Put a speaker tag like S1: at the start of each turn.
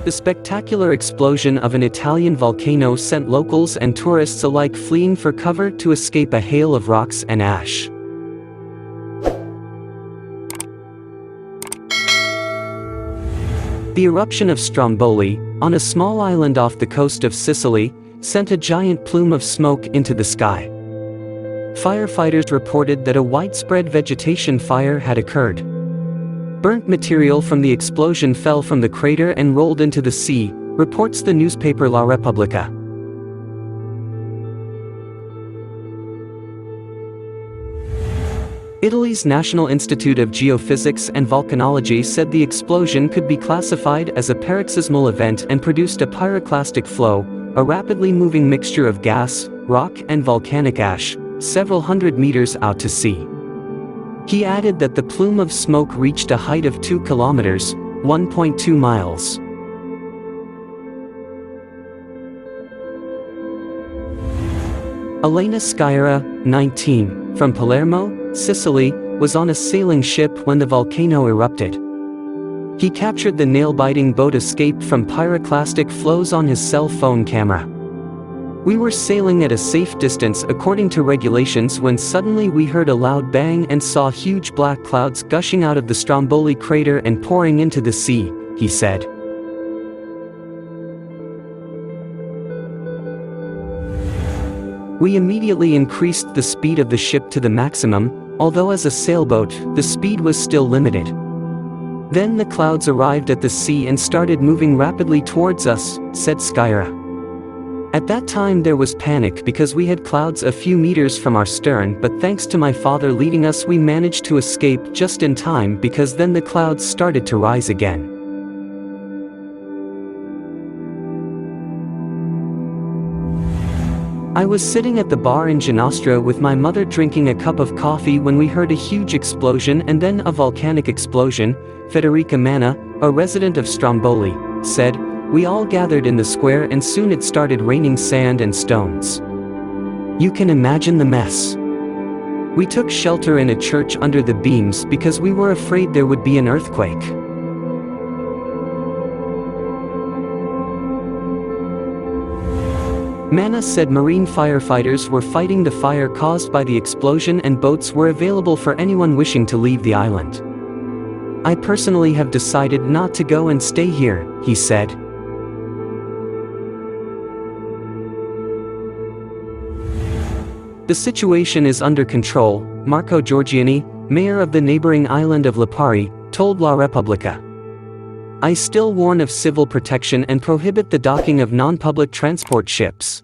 S1: The spectacular explosion of an Italian volcano sent locals and tourists alike fleeing for cover to escape a hail of rocks and ash. The eruption of Stromboli, on a small island off the coast of Sicily, sent a giant plume of smoke into the sky. Firefighters reported that a widespread vegetation fire had occurred. Burnt material from the explosion fell from the crater and rolled into the sea, reports the newspaper La Repubblica. Italy's National Institute of Geophysics and Volcanology said the explosion could be classified as a paroxysmal event and produced a pyroclastic flow, a rapidly moving mixture of gas, rock and volcanic ash, several hundred meters out to sea. He added that the plume of smoke reached a height of 2 kilometers, 1.2 miles. Elena Sciarra, 19, from Palermo, Sicily, was on a sailing ship when the volcano erupted. He captured the nail-biting boat escape from pyroclastic flows on his cell phone camera. We were sailing at a safe distance according to regulations when suddenly we heard a loud bang and saw huge black clouds gushing out of the Stromboli crater and pouring into the sea, he said. We immediately increased the speed of the ship to the maximum, although as a sailboat, the speed was still limited. Then the clouds arrived at the sea and started moving rapidly towards us, said Sciarra. At that time there was panic because we had clouds a few meters from our stern, but thanks to my father leading us we managed to escape just in time because then the clouds started to rise again. I was sitting at the bar in Ginostra with my mother drinking a cup of coffee when we heard a huge explosion and then a volcanic explosion, Federica Manna, a resident of Stromboli, said. We all gathered in the square and soon it started raining sand and stones. You can imagine the mess. We took shelter in a church under the beams because we were afraid there would be an earthquake. Manna said marine firefighters were fighting the fire caused by the explosion and boats were available for anyone wishing to leave the island. I personally have decided not to go and stay here, he said. The situation is under control, Marco Giorgiani, mayor of the neighboring island of Lipari, told La Repubblica. I still warn of civil protection and prohibit the docking of non-public transport ships.